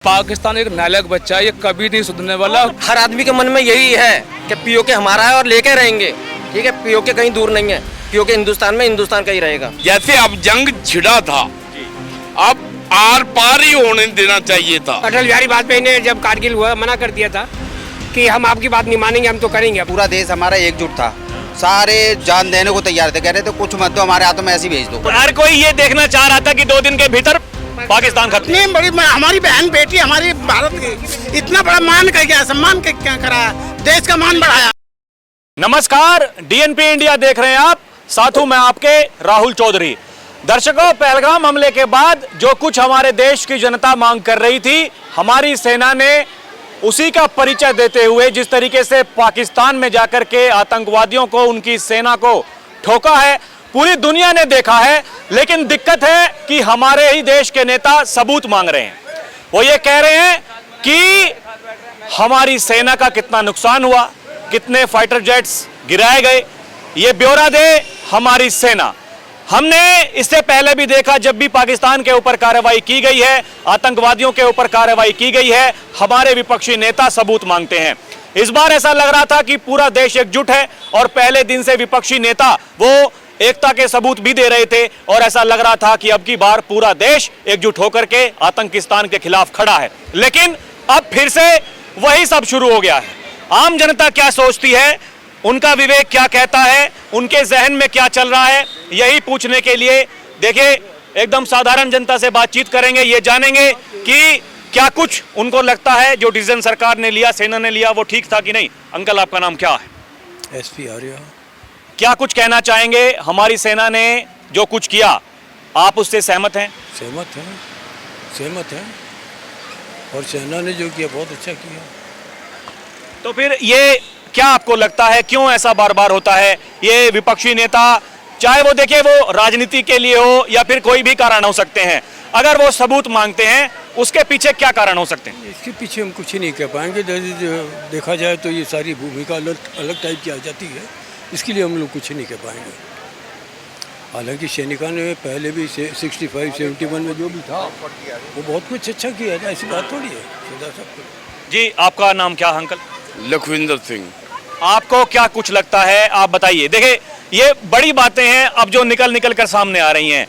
पाकिस्तान एक नालायक बच्चा है, ये कभी नहीं सुधरने वाला। हर आदमी के मन में यही है कि पीओके हमारा है और लेके रहेंगे। ठीक है, पीओके कहीं दूर नहीं है, पीओके हिंदुस्तान में हिंदुस्तान का ही रहेगा। जैसे अब जंग छिड़ा था, अब आर पार ही होने देना चाहिए था। अटल बिहारी वाजपेयी ने जब कारगिल हुआ मना कर दिया था कि हम आपकी बात नहीं मानेंगे, हम तो करेंगे। पूरा देश हमारा एकजुट था, सारे जान देने को तैयार थे, कह रहे थे कुछ मत दो, हमारे हाथों में ऐसी भेज दो। हर कोई ये देखना चाह रहा था कि 2 दिन के भीतर पाकिस्तान खत्म। इतनी बड़ी हमारी बहन बेटी हमारी भारत की इतना बड़ा मान कर गया, सम्मान क्या करा, देश का मान बढ़ाया। नमस्कार, डीएनपी इंडिया देख रहे हैं आप, साथ हूं मैं आपके राहुल चौधरी। दर्शकों, पहलगाम हमले के बाद जो कुछ हमारे देश की जनता मांग कर रही थी, हमारी सेना ने उसी का परिचय देते हुए जिस तरीके से पाकिस्तान में जाकर के आतंकवादियों को, उनकी सेना को ठोका है, पूरी दुनिया ने देखा है। लेकिन दिक्कत है कि हमारे ही देश के नेता सबूत मांग रहे हैं। वो ये कह रहे हैं कि हमारी सेना का कितना नुकसान हुआ, कितने फाइटर जेट्स गिराए गए, ये ब्यौरा दे हमारी सेना। हमने इससे पहले भी देखा, जब भी पाकिस्तान के ऊपर कार्रवाई की गई है, आतंकवादियों के ऊपर कार्रवाई की गई है, हमारे विपक्षी नेता सबूत मांगते हैं। इस बार ऐसा लग रहा था कि पूरा देश एकजुट है और पहले दिन से विपक्षी नेता वो एकता के सबूत भी दे रहे थे और ऐसा लग रहा था कि अब की बार पूरा देश एकजुट होकर के आतंकिस्तान के खिलाफ खड़ा है। लेकिन अब फिर से वही सब शुरू हो गया है। आम जनता क्या सोचती है, उनका विवेक क्या कहता है, उनके जहन में क्या चल रहा है, यही पूछने के लिए देखिए एकदम साधारण जनता से बातचीत करेंगे। ये जानेंगे कि क्या कुछ उनको लगता है जो डिसीजन सरकार ने लिया, सेना ने लिया, वो ठीक था कि नहीं। अंकल, आपका नाम क्या है? एसपी आर्या। क्या कुछ कहना चाहेंगे, हमारी सेना ने जो कुछ किया, आप उससे सहमत हैं? सहमत हैं और सेना ने जो किया बहुत अच्छा किया। तो फिर ये क्या आपको लगता है, क्यों ऐसा बार बार होता है? ये विपक्षी नेता, चाहे वो देखिए वो राजनीति के लिए हो या फिर कोई भी कारण हो सकते हैं, अगर वो सबूत मांगते हैं, उसके पीछे क्या कारण हो सकते हैं? इसके पीछे हम कुछ ही नहीं कह पाएंगे। देखा जाए तो ये सारी भूमिका अलग टाइप की आ जाती है, इसके लिए हम लोग कुछ नहीं कह पाएंगे। हालांकि सैनिकों ने पहले भी 65-71 में जो भी था वो बहुत कुछ अच्छा किया था, ऐसी बात थोड़ी है। जी, आपका नाम क्या है अंकल? लखविंदर सिंह। आपको क्या कुछ लगता है, आप बताइए। देखिए, ये बड़ी बातें हैं अब जो निकल कर सामने आ रही हैं।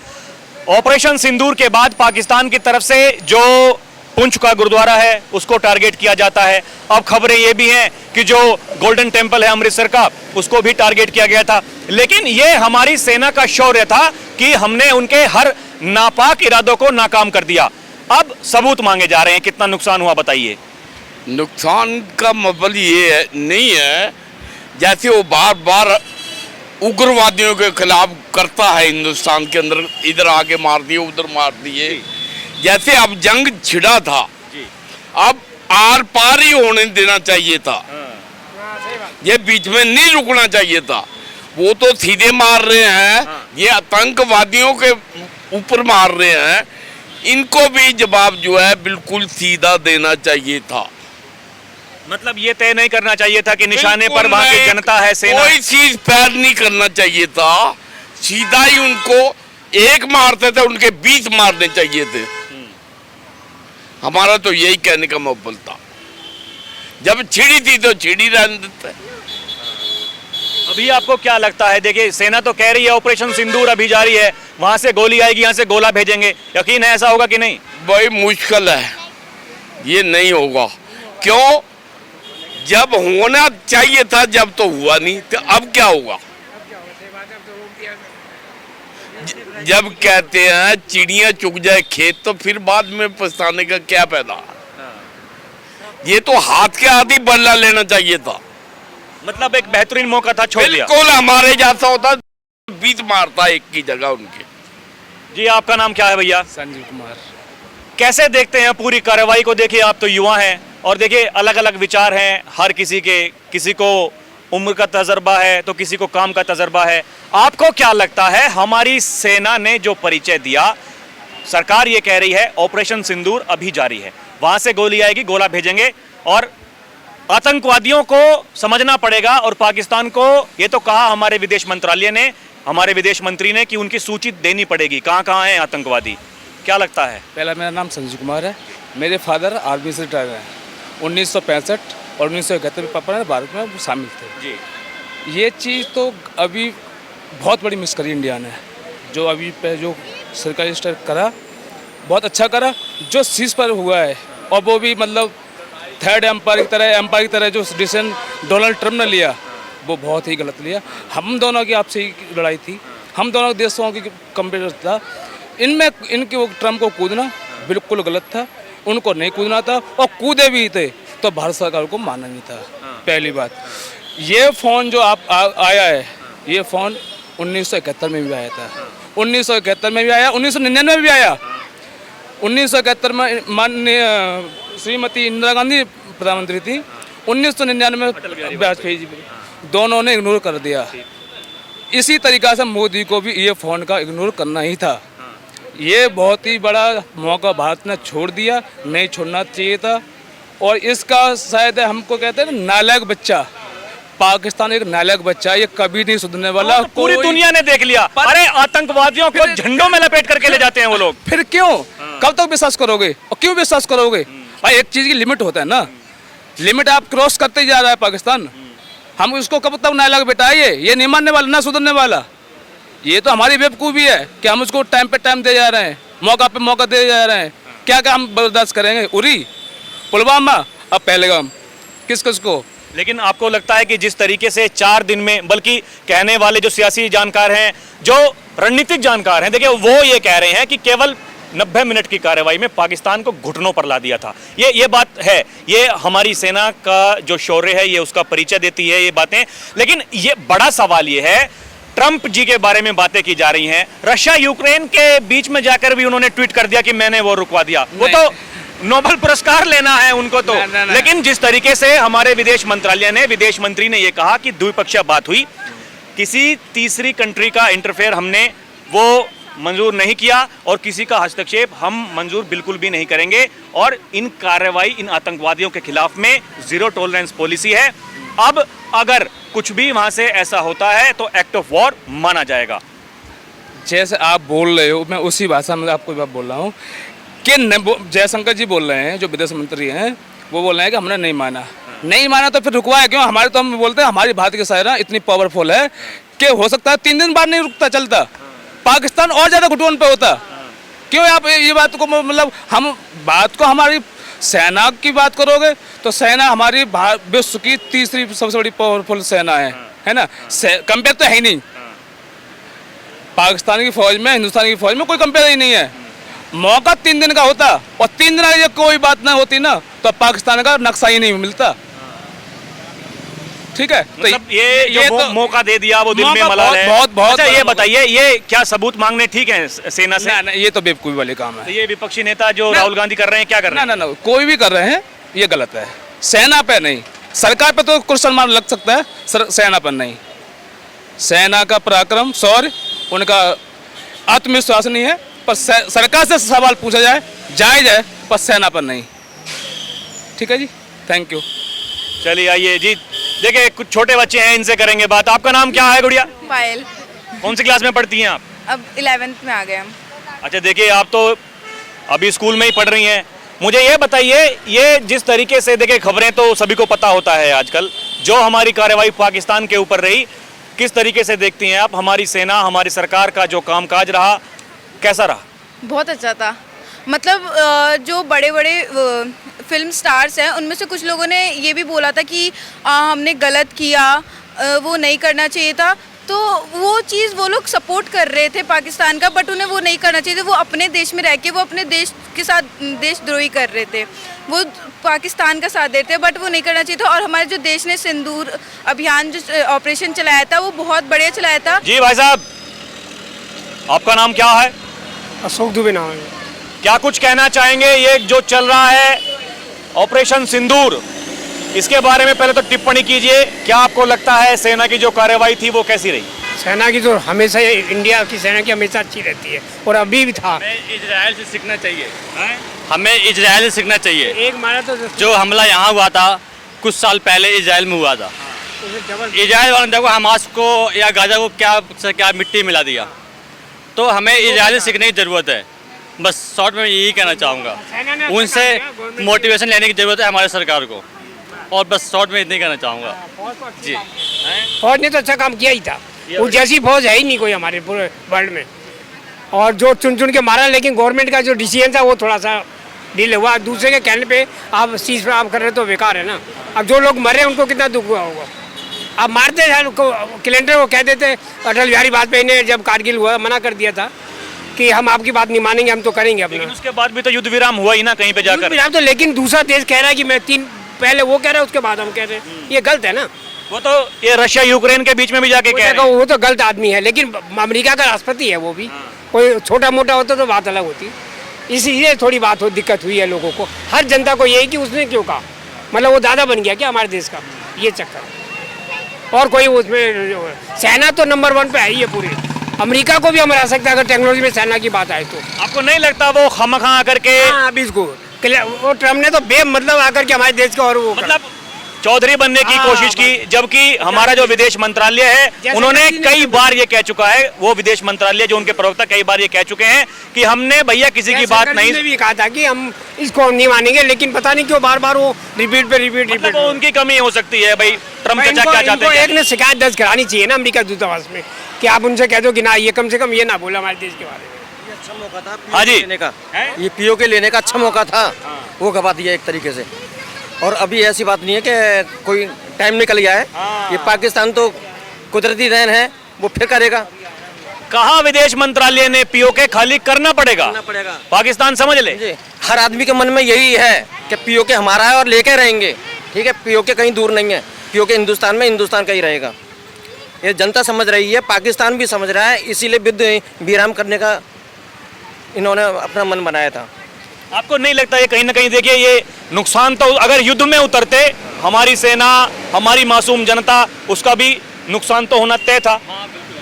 ऑपरेशन सिंदूर के बाद पाकिस्तान की तरफ से जो पुंछ का गुरुद्वारा है उसको टारगेट किया जाता है। अब खबरें ये भी हैं कि जो गोल्डन टेम्पल है अमृतसर का, उसको भी टारगेट किया गया था। लेकिन ये हमारी सेना का शौर्य था कि हमने उनके हर नापाक इरादों को नाकाम कर दिया। अब सबूत मांगे जा रहे हैं, कितना नुकसान हुआ बताइए। नुकसान का मतलब ये है, नहीं है, जैसे वो बार बार उग्रवादियों के खिलाफ करता है हिंदुस्तान के अंदर, इधर आके मार दिए, उधर मार दिए। जैसे अब जंग छिड़ा था, अब आर पार ही होने देना चाहिए था, ये बीच में नहीं रुकना चाहिए था। वो तो सीधे मार रहे हैं, ये आतंकवादियों के ऊपर मार रहे हैं, इनको भी जवाब जो है बिल्कुल सीधा देना चाहिए था। मतलब ये तय नहीं करना चाहिए था कि निशाने पर वहां की जनता है, सेना, कोई चीज पैर नहीं करना चाहिए था, सीधा ही उनको एक मारते थे, उनके 20 मारने चाहिए थे। हमारा तो यही कहने का मतलब था, जब छिड़ी थी तो छिड़ी रहने देते। अभी आपको क्या लगता है? देखिए, सेना तो कह रही है ऑपरेशन सिंदूर अभी जारी है, वहां से गोली आएगी, यहाँ से गोला भेजेंगे। यकीन है ऐसा होगा कि नहीं? भाई मुश्किल है, ये नहीं होगा। क्यों? जब होना चाहिए था, जब तो हुआ नहीं, तो अब क्या होगा? जब कहते हैं चिड़िया चुग जाए खेत, तो फिर बाद में पछताने का क्या फायदा? ये तो हाथ के हाथ ही बदला लेना चाहिए था। मतलब एक बेहतरीन मौका था, छोड़ दिया। बिल्कुल हमारे जैसा होता, 20 मारता एक की जगह उनके। जी, आपका नाम क्या है भैया? संजीव कुमार। कैसे देखते हैं पूरी कार्रवाई को? देखिए, आप तो युवा हैं और देखिए अलग अलग विचार हैं हर किसी के, किसी को उम्र का तजर्बा है तो किसी को काम का तजर्बा है। आपको क्या लगता है, हमारी सेना ने जो परिचय दिया, सरकार ये कह रही है ऑपरेशन सिंदूर अभी जारी है, वहां से गोली आएगी, गोला भेजेंगे और आतंकवादियों को समझना पड़ेगा। और पाकिस्तान को ये तो कहा हमारे विदेश मंत्रालय ने, हमारे विदेश मंत्री ने, कि उनकी सूची देनी पड़ेगी कहां कहां है आतंकवादी। क्या लगता है? पहला मेरा नाम संजीव कुमार है। मेरे फादर आर्मी से रिटायर हैं। 1965 और 1971 में पापा ने भारत में शामिल थे जी। ये चीज़ तो अभी बहुत बड़ी मिस करी इंडिया ने, जो अभी पे जो सरकारी स्ट्राइक करा बहुत अच्छा करा। जो सीज पर हुआ है और वो भी मतलब थर्ड एम्पायर की तरह जो डिसीजन डोनाल्ड ट्रम्प ने लिया वो बहुत ही गलत लिया। हम दोनों की आपसे ही लड़ाई थी, हम दोनों देशों की कंपेयर था। इनमें इनके वो ट्रम्प को कूदना बिल्कुल गलत था, उनको नहीं कूदना था, और कूदे भी थे तो भारत सरकार को मानना नहीं था। पहली बात, ये फ़ोन जो आया है, ये फ़ोन 1971 में भी आया था, 1971 में भी आया, 1999 में भी आया। 1971 में माननीय श्रीमती इंदिरा गांधी प्रधानमंत्री थी, 1999 में वाजपेयी जी, दोनों ने इग्नोर कर दिया। इसी तरीक़ा से मोदी को भी ये फ़ोन का इग्नोर करना ही था। ये बहुत ही बड़ा मौका भारत ने छोड़ दिया, नहीं छोड़ना चाहिए था। और इसका शायद हमको कहते हैं नालायक बच्चा, पाकिस्तान एक नालायक बच्चा, ये कभी नहीं सुधरने वाला। तो पूरी दुनिया ने देख लिया। अरे आतंकवादियों को झंडों में लपेट करके ले जाते हैं वो लोग। फिर क्यों, कब तक विश्वास करोगे और क्यों विश्वास करोगे? भाई एक चीज़ की लिमिट होता है ना, लिमिट आप क्रॉस करते ही जा रहा है पाकिस्तान। हम उसको कब तक नालायक बिठाइए, ये नहीं मानने वाला, ना सुधरने वाला। ये तो हमारी बेवकूफ़ी है कि हम उसको टाइम पे टाइम दे जा रहे हैं, मौका पे मौका दे जा रहे हैं। क्या क्या हम बर्दाश्त करेंगे? उरी, पुलवामा, अब पहलगाम, किस किस को? लेकिन आपको लगता है कि जिस तरीके से 4 दिन में, बल्कि कहने वाले जो सियासी जानकार हैं, जो रणनीतिक जानकार हैं, देखिए वो ये कह रहे हैं कि केवल 90 मिनट की कार्रवाई में पाकिस्तान को घुटनों पर ला दिया था। ये बात है, ये हमारी सेना का जो शौर्य है ये उसका परिचय देती है ये बातें। लेकिन ये बड़ा सवाल ये है, ट्रंप जी के बारे में बातें की जा रही हैं, रशिया यूक्रेन के बीच में जाकर भी उन्होंने ट्वीट कर दिया कि मैंने वो रुकवा दिया। वो तो नोबेल पुरस्कार लेना है उनको तो। लेकिन जिस तरीके से हमारे विदेश मंत्रालय ने, विदेश मंत्री ने ये कहा कि द्विपक्षीय बात हुई, किसी तीसरी कंट्री का इंटरफेयर हमने वो मंजूर नहीं किया और किसी का हस्तक्षेप हम मंजूर बिल्कुल भी नहीं करेंगे, और इन कार्रवाई इन आतंकवादियों के खिलाफ में जीरो टॉलरेंस पॉलिसी है। अब अगर कुछ भी वहां से ऐसा होता है तो एक्ट ऑफ वॉर माना जाएगा। जैसे आप बोल रहे हो, मैं उसी भाषा में आपको बात बोल रहा हूँ कि जयशंकर जी बोल रहे हैं, जो विदेश मंत्री हैं, वो बोल रहे हैं कि हमने नहीं माना। नहीं माना तो फिर रुकवाया क्यों? हमारे तो हम बोलते हैं हमारी भारत की सेना इतनी पावरफुल है कि हो सकता है 3 दिन बाद नहीं रुकता चलता, पाकिस्तान और ज़्यादा घुटन पे होता। क्यों आप ये बात को मतलब हम बात को हमारी सेना की बात करोगे तो सेना हमारी विश्व की तीसरी सबसे बड़ी पावरफुल सेना है ना। कंपेयर तो है ही नहीं, पाकिस्तान की फौज में हिंदुस्तान की फौज में कोई कंपेयर ही नहीं है। मौका 3 दिन का होता और 3 दिन की कोई बात ना होती ना तो पाकिस्तान का नक्शा ही नहीं मिलता। ठीक है, तो मतलब ये तो मौका दे दिया, वो दिल में मलाल है। बहुत अच्छा ये बताइए, ये क्या सबूत मांगने ठीक है सेना से? ना, ये तो बेवकूफ़ी वाले काम है। तो ये विपक्षी नेता जो राहुल गांधी कर रहे हैं, क्या कर रहे हैं? ना, कोई भी कर रहे हैं ये गलत है। सेना पे नहीं, सरकार पे तो क्वेश्चन मार्क लग सकता है, सेना पर नहीं। सेना का पराक्रम, शौर्य, उनका आत्मविश्वास नहीं है, पर सरकार से सवाल पूछा जाए जायज है, पर सेना पर नहीं। ठीक है जी, थैंक यू। चलिए आइए जी, देखिए कुछ छोटे बच्चे हैं, इनसे करेंगे बात। आपका नाम क्या है गुड़िया? पायल। कौन सी क्लास में पढ़ती हैं आप? अब 11th में आ गए हम। अच्छा, देखिए आप तो अभी स्कूल में ही पढ़ रही हैं। मुझे ये बताइए, ये जिस तरीके से देखिए खबरें तो सभी को पता होता है आजकल, जो हमारी कार्रवाई पाकिस्तान के ऊपर रही, किस तरीके से देखती हैं आप? हमारी सेना, हमारी सरकार का जो कामकाज रहा, कैसा रहा? बहुत अच्छा था। मतलब जो बड़े बड़े फिल्म स्टार्स हैं उनमें से कुछ लोगों ने ये भी बोला था कि हमने गलत किया, वो नहीं करना चाहिए था। तो वो चीज़ वो लोग सपोर्ट कर रहे थे पाकिस्तान का, बट उन्हें वो नहीं करना चाहिए था। वो अपने देश में रह के वो अपने देश के साथ देशद्रोही कर रहे थे, वो पाकिस्तान का साथ देते, बट वो नहीं करना चाहिए था। और हमारे जो देश ने सिंदूर अभियान जो ऑपरेशन चलाया था वो बहुत बढ़िया चलाया था। जी भाई साहब, आपका नाम क्या है? अशोक दुबे नाम है। क्या कुछ कहना चाहेंगे ये जो चल रहा है ऑपरेशन सिंदूर, इसके बारे में पहले तो टिप्पणी कीजिए। क्या आपको लगता है सेना की जो कार्रवाई थी वो कैसी रही? सेना की तो हमेशा, इंडिया की सेना की हमेशा अच्छी रहती है और अभी भी था। हमें इजराइल से सीखना चाहिए, हमें इजराइल से सीखना चाहिए। एक माना तो जो हमला यहाँ हुआ था कुछ साल पहले इजराइल में हुआ था, इजराइल वाले देखो हमास को या गाजा को क्या मिट्टी मिला दिया। तो हमें इजराइल से सीखने की ज़रूरत है। बस शॉर्ट में यही कहना चाहूँगा, उनसे मोटिवेशन लेने की ज़रूरत है हमारे सरकार को, और बस शॉर्ट में इतनी कहना चाहूँगा जी। फौज ने तो अच्छा काम किया ही था, वो जैसी फौज है ही नहीं कोई हमारे पूरे वर्ल्ड में, और जो चुन चुन के मारा, लेकिन गवर्नमेंट का जो डिसीजन था वो थोड़ा सा डील हुआ। दूसरे के कहने पे आप सीज पर आप कर रहे तो बेकार है ना। अब जो लोग मरे उनको कितना दुख हुआ होगा। आप मारते कैलेंडर को कह देते, अटल बिहारी वाजपेयी ने जब कारगिल हुआ मना कर दिया था कि हम आपकी बात नहीं मानेंगे, हम तो करेंगे अपना। लेकिन उसके बाद भी तो युद्ध विराम हुआ ही ना कहीं पे जाकर। विराम तो, लेकिन दूसरा देश कह रहा है कि मैं 3 पहले वो कह रहा है उसके बाद हम कह रहे हैं, ये गलत है ना। वो तो ये रशिया यूक्रेन के बीच में भी जाके कह रहे हैं। वो तो गलत आदमी है, लेकिन अमेरिका का राष्ट्रपति है वो भी, कोई छोटा मोटा होता तो बात अलग होती। इसीलिए थोड़ी बात दिक्कत हुई है लोगों को। हर जनता को यही कि उसने क्यों कहा, मतलब वो दादा बन गया क्या हमारे देश का, ये चक्कर। और कोई उसमें सेना तो नंबर 1 पे है ही है पूरी। अमेरिका को भी हम हरा सकते हैं अगर टेक्नोलॉजी में सेना की बात आए तो। आपको नहीं लगता वो खामखा आकर के, अभी इसको वो ट्रम्प ने तो मतलब आकर के हमारे देश का और वो मतलब चौधरी बनने की कोशिश की, जबकि हमारा जो विदेश मंत्रालय है उन्होंने कई बार ये कह चुका है, वो विदेश मंत्रालय जो उनके प्रवक्ता कई बार ये कह चुके हैं कि हमने भैया किसी की बात नहीं। भी कहा था कि हम इसको नहीं मानेंगे, लेकिन पता नहीं क्यों बार बार वो रिपीट पे रिपीट। वो उनकी कमी हो सकती है भाई, ट्रम्प क्या चाहते हैं। एक ने शिकायत दर्ज करानी चाहिए ना अमेरिका दूतावास में कि आप उनसे कह दो कि ना, ये कम से कम ये ना बोला हमारे देश के बारे में। अच्छा मौका था हाँ जी लेने का, ये पीओके लेने का अच्छा मौका था, वो गवा दिया एक तरीके से। और अभी ऐसी बात नहीं है कि कोई टाइम निकल गया है, ये पाकिस्तान तो कुदरती देन है, वो फिर करेगा। कहाँ विदेश मंत्रालय ने पीओके खाली करना पड़ेगा, पाकिस्तान समझ ले। हर आदमी के मन में यही है कि पीओके हमारा है और लेके रहेंगे, ठीक है। पीओके कहीं दूर नहीं है, पीओके हिंदुस्तान में, हिंदुस्तान का ही रहेगा। ये जनता समझ रही है, पाकिस्तान भी समझ रहा है, इसीलिए युद्ध विराम करने का इन्होंने अपना मन बनाया था। आपको नहीं लगता ये कहीं ना कहीं, देखिए ये नुकसान तो, अगर युद्ध में उतरते हमारी सेना, हमारी मासूम जनता, उसका भी नुकसान तो होना तय था,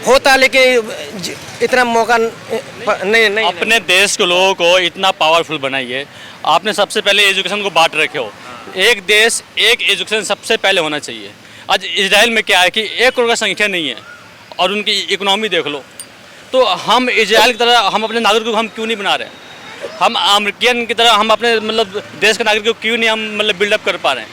होता, लेकिन इतना मौका नहीं। अपने देश के लोगों को इतना पावरफुल बनाइए, आपने सबसे पहले एजुकेशन को बांट रखे हो। एक देश एक एजुकेशन सबसे पहले होना चाहिए। आज इजराइल में क्या है कि 1 करोड़ का संख्या नहीं है और उनकी इकोनॉमी देख लो, तो हम इजराइल की तरह हम अपने नागरिकों को हम क्यों नहीं बना रहे हैं? हम अमेरिकन की तरह हम अपने मतलब देश के नागरिकों को क्यों नहीं हम मतलब बिल्डअप कर पा रहे हैं?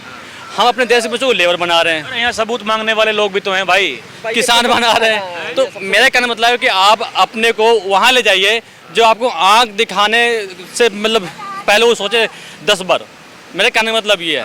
हम अपने देश के बच्चों को लेबर बना रहे हैं। यहाँ सबूत मांगने वाले लोग भी तो हैं भाई, किसान बना रहे हैं। तो मेरा कहने मतलब है कि आप अपने को वहाँ ले जाइए जो आपको आँख दिखाने से मतलब पहले वो सोचे 10 बार। मेरे कहने का मतलब ये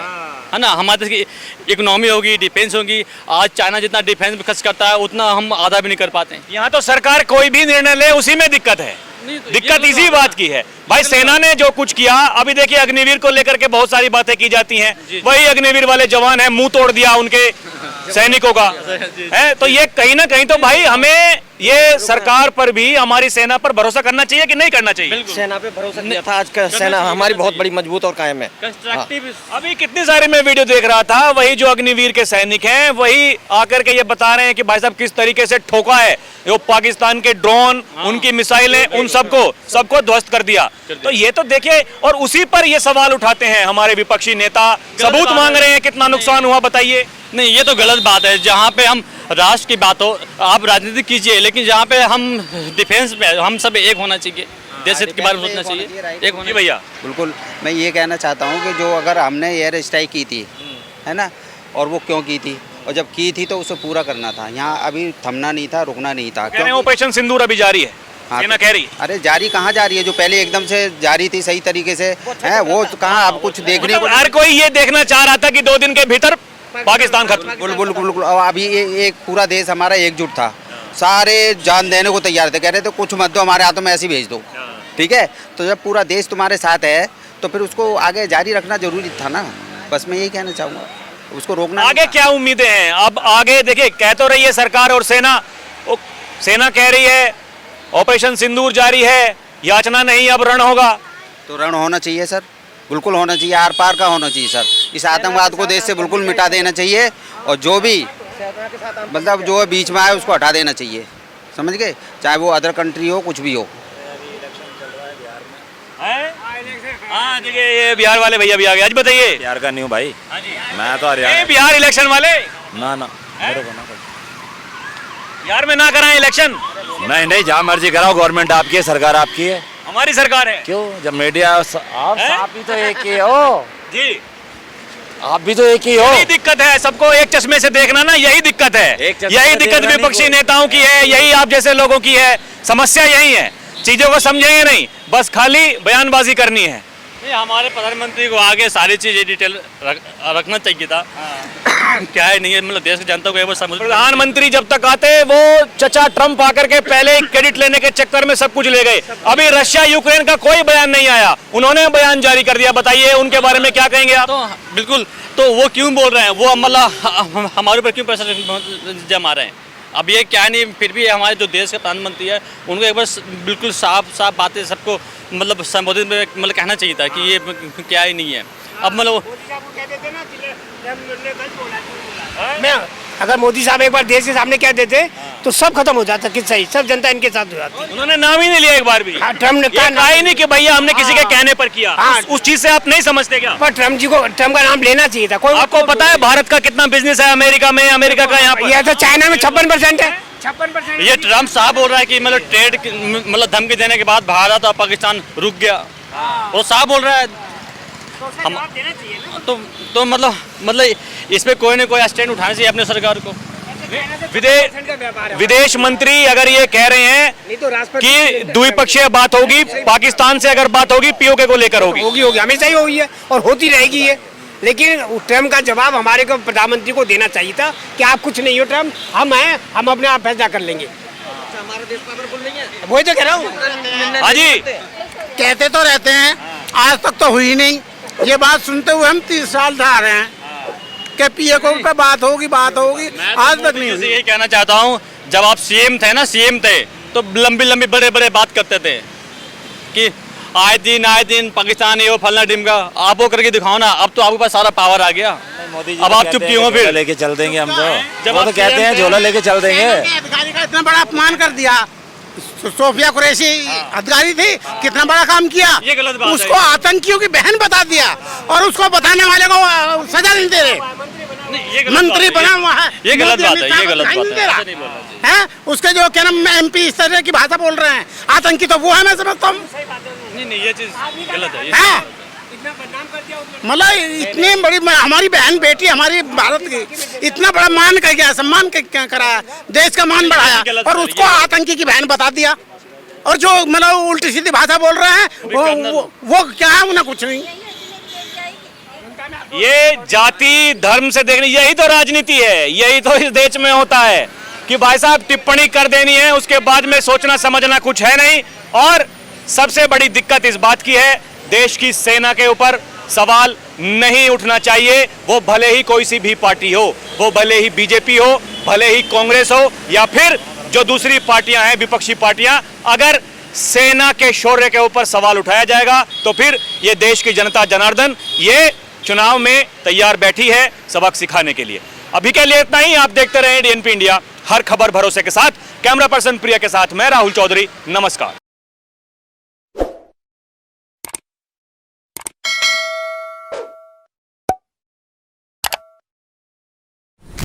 है ना, हमारे देश की इकोनॉमी होगी, डिफेंस होगी। आज चाइना जितना डिफेंस में खर्च करता है उतना हम आधा भी नहीं कर पाते हैं। यहाँ तो सरकार कोई भी निर्णय ले उसी में दिक्कत है, दिक्कत इसी बात की है भाई। सेना ने जो कुछ किया, अभी देखिए अग्निवीर को लेकर के बहुत सारी बातें की जाती हैं, वही अग्निवीर वाले जवान हैं, मुंह तोड़ दिया उनके सैनिकों का है। तो ये कहीं ना कहीं तो भाई हमें ये सरकार पर भी, हमारी सेना पर भरोसा करना चाहिए कि नहीं करना चाहिए? सेना पे भरोसा किया था, आज का सेना हमारी बहुत बड़ी मजबूत और कायम है। अभी कितनी सारी मैं वीडियो देख रहा था, वही जो अग्निवीर के सैनिक हैं वही आकर के ये बता रहे हैं कि भाई साहब किस तरीके से ठोका है वो पाकिस्तान के ड्रोन, उनकी मिसाइलें, उन सबको ध्वस्त कर दिया। तो ये तो देखिए, और उसी पर ये सवाल उठाते हैं हमारे विपक्षी नेता, सबूत मांग रहे हैं कितना नुकसान हुआ बताइए। नहीं, ये तो गलत बात है। जहाँ पे हम राष्ट्र की बात हो, आप राजनीति कीजिए, लेकिन जहाँ पे हम डिफेंस पे हम सब एक होना चाहिए, देश हित के बारे में सोचना चाहिए, एक होना। भैया बिल्कुल, मैं ये कहना चाहता हूँ कि जो अगर हमने एयर स्ट्राइक की थी, है ना, और वो क्यों की थी, और जब की थी तो उसे पूरा करना था। यहाँ अभी थमना नहीं था, रुकना नहीं था। ऑपरेशन सिंदूर अभी जारी है, सेना कह रही। अरे जारी कहाँ जा रही है? जो पहले एकदम से जारी थी सही तरीके से, है वो कहाँ अब कुछ देखने को। हर कोई ये देखना चाह रहा था कि 2 दिन के भीतर पाकिस्तान खत्म। बिल्कुल बिल्कुल। अभी एक पूरा देश हमारा एकजुट था, सारे जान देने को तैयार थे, कह रहे थे कुछ मत दो, हमारे हाथों में ऐसे भेज दो, ठीक है। तो जब पूरा देश तुम्हारे साथ है तो फिर उसको आगे जारी रखना जरूरी था ना। बस मैं यही कहना चाहूँगा, उसको रोकना। आगे क्या उम्मीदें हैं? अब आगे देखिए, कह तो रही है सरकार और सेना, सेना कह रही है ऑपरेशन सिंदूर जारी है, याचना नहीं अब रण होगा। तो रण होना चाहिए सर, बिल्कुल होना चाहिए, आर पार का होना चाहिए सर। इस आतंकवाद को देश से बिल्कुल मिटा देना चाहिए, और जो भी मतलब जो बीच में आए उसको हटा देना चाहिए, समझ गए, चाहे वो अदर कंट्री हो, कुछ भी हो। हाँ देखिए, ये बिहार वाले भैया भी आ गए। आज बताइए। बिहार का नहीं हूँ भाई, मैं तो हरियाणा। बिहार इलेक्शन वाले ना मेरे को ना बिहार में ना कराएं इलेक्शन। नहीं, जहाँ मर्जी कराओ, गवर्नमेंट आपकी है, सरकार आपकी है। हमारी सरकार है। क्यों जब मीडिया आप ही तो एक ही हो जी, आप भी तो एक ही हो। यही दिक्कत है, सबको एक चश्मे से देखना ना, यही दिक्कत है। यही दिक्कत विपक्षी नेताओं की है, यही आप जैसे लोगों की है। समस्या यही है, चीजों को समझेंगे नहीं, बस खाली बयानबाजी करनी है। नहीं, हमारे प्रधानमंत्री को आगे सारी चीजें डिटेल रखना चाहिए था। क्या है नहीं है, मतलब देश की जनता को एक बार समझ। प्रधानमंत्री जब तक आते वो चचा ट्रम्प आकर के पहले ही क्रेडिट लेने के चक्कर में सब कुछ ले गए। अभी रशिया यूक्रेन का कोई बयान नहीं आया, उन्होंने बयान जारी कर दिया। बताइए उनके बारे में क्या कहेंगे आप? तो बिल्कुल, तो वो क्यों बोल रहे हैं, वो मतलब हमारे ऊपर क्यों प्रेशर जमा रहे हैं? अब ये क्या नहीं, फिर भी हमारे जो देश के प्रधानमंत्री है उनको एक बार बिल्कुल साफ साफ बातें सबको मतलब संबोधित में मतलब कहना चाहिए था कि ये क्या ही नहीं है। अब मतलब मैं अगर मोदी साहब एक बार देश के सामने कह देते तो सब खत्म हो जाता, किस सही सब जनता इनके साथ हो जाती। उन्होंने नाम ही नहीं लिया एक बार भी। ट्रम्प ने कहा ही नहीं कि भैया हमने किसी के कहने पर किया। उस चीज से आप नहीं समझते क्या? पर ट्रम्प का नाम लेना चाहिए था। कोई आपको पता है भारत का कितना बिजनेस है अमेरिका में, अमेरिका का यहाँ पर? ये तो चाइना में 56% है। 56% ये ट्रम्प साहब बोल रहा है कि मतलब ट्रेड मतलब धमकी देने के बाद भारत और पाकिस्तान रुक गया, वो साहब बोल रहा है। हम तो मतलब इस पे कोई ना कोई स्टैंड उठाना चाहिए अपने सरकार को। विदेश मंत्री अगर ये कह रहे हैं कि द्विपक्षीय बात होगी, पाकिस्तान से अगर बात होगी पीओके को लेकर होगी, होगी हमेशा ही हुई है और होती रहेगी ये। लेकिन ट्रम्प का जवाब हमारे को प्रधानमंत्री को देना चाहिए था कि आप कुछ नहीं हो ट्रम्प, हम हैं, हम अपने आप फैसला कर लेंगे। हमारा देश पावरफुल नहीं है, वही तो कह रहा हूँ। हाँ जी, कहते तो रहते हैं, आज तक तो हुई नहीं। ये बात सुनते हुए हम 30 साल से आ रहे हैं कि पीओके पे बात होगी, आज तक नहीं हुई। यही कहना चाहता हूँ, जब आप सीएम थे तो लंबी लंबी बड़े बड़े बात करते थे कि आए दिन पाकिस्तान ये वो फलना ढिमका, आप वो करके दिखाओ ना। अब तो आपके पास सारा पावर आ गया, मोदी जी अब आप चुप क्यों हो? फिर लेके चल देंगे हम तो, जब वो तो आप कहते हैं झोला लेके चल देंगे। अधिकारी का इतना बड़ा अपमान कर दिया। सोफिया कुरैशी अधिकारी थी, कितना बड़ा काम किया। ये गलत बात है। उसको आतंकियों की बहन बता दिया और उसको बताने वाले को सजा नहीं दे रहे। मंत्री बना हुआ है, ये गलत बात है, ये गलत बात नहीं दे रहा है, ऐसा नहीं बोलना चाहिए। है। उसके जो क्या नाम MP इस तरह की भाषा बोल रहे हैं, आतंकी तो वो है, मैं समझता हूँ। नहीं ये चीज गलत है। मतलब इतनी बड़ी हमारी बहन बेटी, हमारी भारत की इतना बड़ा मान कर गया, सम्मान करा, देश का मान बढ़ाया और उसको आतंकी की बहन बता दिया। और जो मतलब उल्टी सीधी भाषा बोल रहे हैं वो क्या है, उन्हें कुछ नहीं। ये जाति धर्म से देखने, यही तो राजनीति है, यही तो इस देश में होता है कि भाई साहब टिप्पणी कर देनी है, उसके बाद में सोचना समझना कुछ है नहीं। और सबसे बड़ी दिक्कत इस बात की है, देश की सेना के ऊपर सवाल नहीं उठना चाहिए। वो भले ही कोई सी भी पार्टी हो, वो भले ही बीजेपी हो, भले ही कांग्रेस हो या फिर जो दूसरी पार्टियां हैं विपक्षी पार्टियां, अगर सेना के शौर्य के ऊपर सवाल उठाया जाएगा तो फिर ये देश की जनता जनार्दन ये चुनाव में तैयार बैठी है सबक सिखाने के लिए। अभी के लिए इतना ही। आप देखते रहे DNP इंडिया, हर खबर भरोसे के साथ। कैमरा पर्सन प्रिया के साथ मैं राहुल चौधरी, नमस्कार।